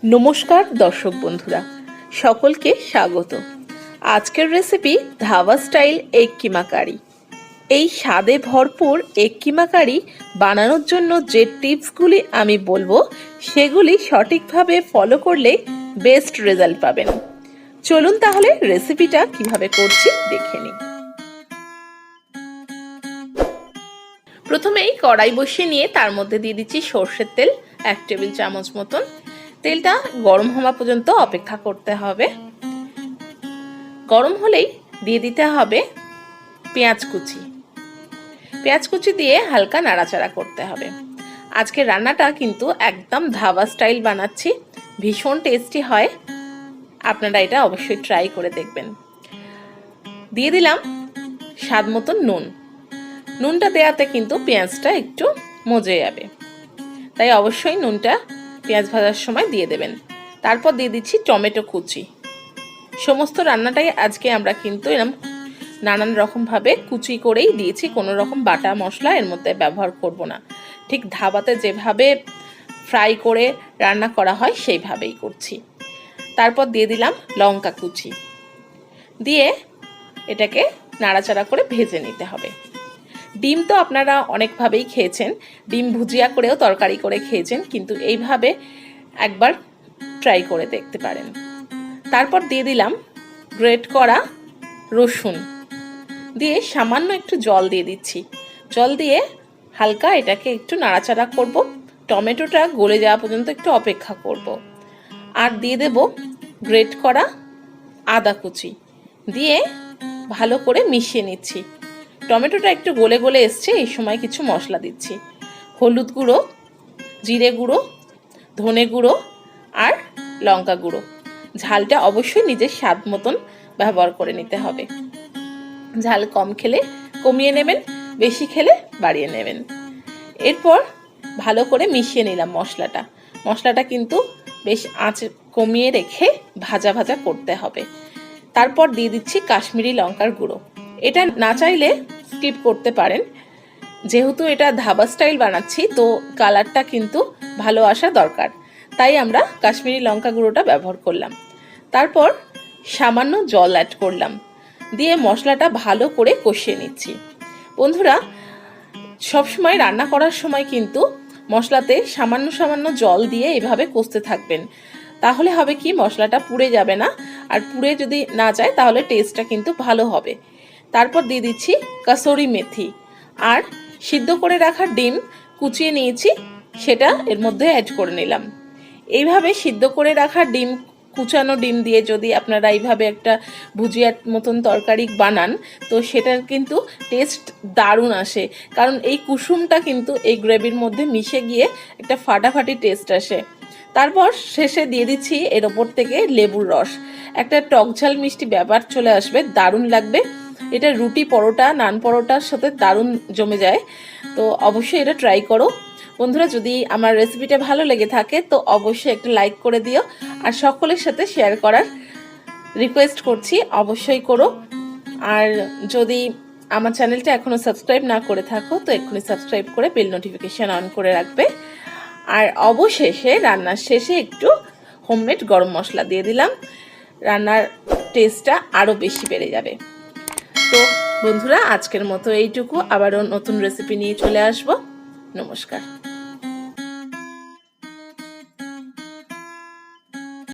নমস্কার দর্শক বন্ধুরা, সকলকে স্বাগত। আজকের রেসিপি ধাবা স্টাইল এগ কিমা কারি। এই স্বাদে ভরপুর এগ কিমা কারি বানানোর জন্য যে টিপসগুলি আমি বলবো সেগুলি সঠিকভাবে ফলো করলে বেস্ট রেজাল্ট পাবেন। চলুন তাহলে রেসিপিটা কিভাবে করছি দেখে নিই। প্রথমেই কড়াই বসিয়ে নিয়ে তার মধ্যে দিয়ে দিচ্ছি সর্ষের তেল 1 টেবিল চামচ মতন। তেলটা গরম হওয়া পর্যন্ত অপেক্ষা করতে হবে। গরম হলেই দিয়ে দিতে হবে পেঁয়াজ কুচি দিয়ে হালকা নাড়াচাড়া করতে হবে। আজকে রান্নাটা কিন্তু একদম ধাবা স্টাইল বানাচ্ছি, ভীষণ টেস্টি হয়, আপনারা এটা অবশ্যই ট্রাই করে দেখবেন। দিয়ে দিলাম স্বাদ মতন নুনটা দেওয়াতে কিন্তু পেঁয়াজটা একটু মজে যাবে, তাই অবশ্যই নুনটা পেঁয়াজ ভাজার সময় দিয়ে দেবেন। তারপর দিয়ে দিচ্ছি টমেটো কুচি। সমস্ত রান্নাটাই আজকে আমরা কিন্তু এরকম নানান রকমভাবে কুচি করেই দিয়েছি, কোনো রকম বাটা মশলা এর মধ্যে ব্যবহার করব না। ঠিক ধাবাতে যেভাবে ফ্রাই করে রান্না করা হয় সেইভাবেই করছি। তারপর দিয়ে দিলাম লঙ্কা কুচি, দিয়ে এটাকে নাড়াচাড়া করে ভেজে নিতে হবে। ডিম তো আপনারা অনেকভাবেই খেয়েছেন, ডিম ভুজিয়া করেও তরকারি করে খেয়েছেন, কিন্তু এইভাবে একবার ট্রাই করে দেখতে পারেন। তারপর দিয়ে দিলাম গ্রেট করা রসুন, দিয়ে সামান্য একটু জল দিয়ে দিচ্ছি। জল দিয়ে হালকা এটাকে একটু নাড়াচাড়া করব, টমেটোটা গলে যাওয়া পর্যন্ত একটু অপেক্ষা করব। আর দিয়ে দেব গ্রেট করা আদা কুচি, দিয়ে ভালো করে মিশিয়ে নিচ্ছি। টমেটোটা একটু গলে গলে এসছে, এই সময় কিছু মশলা দিচ্ছি। হলুদ গুঁড়ো, জিরে গুঁড়ো, ধনে গুঁড়ো আর লঙ্কা গুঁড়ো। ঝালটা অবশ্যই নিজের স্বাদ মতন ব্যবহার করে নিতে হবে। ঝাল কম খেলে কমিয়ে নেবেন, বেশি খেলে বাড়িয়ে নেবেন। এরপর ভালো করে মিশিয়ে নিলাম মশলাটা কিন্তু বেশ আঁচ কমিয়ে রেখে ভাজা ভাজা করতে হবে। তারপর দিয়ে দিচ্ছি কাশ্মীরি লঙ্কার গুঁড়ো। এটা না চাইলে স্কিপ করতে পারেন, যেহেতু এটা ধাবা স্টাইল বানাচ্ছি তো কালারটা কিন্তু ভালো আসা দরকার, তাই আমরা কাশ্মীরি লঙ্কা গুঁড়োটা ব্যবহার করলাম। তারপর সামান্য জল অ্যাড করলাম, দিয়ে মশলাটা ভালো করে কষিয়ে নিচ্ছি। বন্ধুরা, সবসময় রান্না করার সময় কিন্তু মশলাতে সামান্য জল দিয়ে এভাবে কষতে থাকবেন, তাহলে হবে কি মশলাটা পুড়ে যাবে না, আর পুড়ে যদি না যায় তাহলে টেস্টটা কিন্তু ভালো হবে। তারপর দিয়ে দিচ্ছি কাসুরি মেথি আর সিদ্ধ করে রাখা ডিম কুচিয়ে নিয়েছি, সেটা এর মধ্যে অ্যাড করে নিলাম। এইভাবে সিদ্ধ করে রাখা কুচানো ডিম দিয়ে যদি আপনারা এইভাবে একটা ভুজিয়ার মতন তরকারি বানান তো সেটার কিন্তু টেস্ট দারুণ আসে, কারণ এই কুসুমটা কিন্তু এই গ্রেভির মধ্যে মিশে গিয়ে একটা ফাটাফাটি টেস্ট আসে। তারপর শেষে দিয়ে দিচ্ছি এর ওপর থেকে লেবুর রস, একটা টকঝাল মিষ্টি ব্যাপার চলে আসবে, দারুণ লাগবে। এটা রুটি, পরোটা, নান পরোটার সাথে দারুণ জমে যায়, তো অবশ্যই এটা ট্রাই করো। বন্ধুরা, যদি আমার রেসিপিটা ভালো লেগে থাকে তো অবশ্যই একটা লাইক করে দিও, আর সকলের সাথে শেয়ার করার রিকোয়েস্ট করছি, অবশ্যই করো। আর যদি আমার চ্যানেলটা এখনও সাবস্ক্রাইব না করে থাকো তো এক্ষুনি সাবস্ক্রাইব করে বেল নোটিফিকেশান অন করে রাখবে। আর অবশেষে রান্নার শেষে একটু হোমমেড গরম মশলা দিয়ে দিলাম, রান্নার টেস্টটা আরও বেশি বেড়ে যাবে। তো বন্ধুরা, আজকের মতো এইটুকু, আবারও নতুন রেসিপি নিয়ে চলে আসবো। নমস্কার।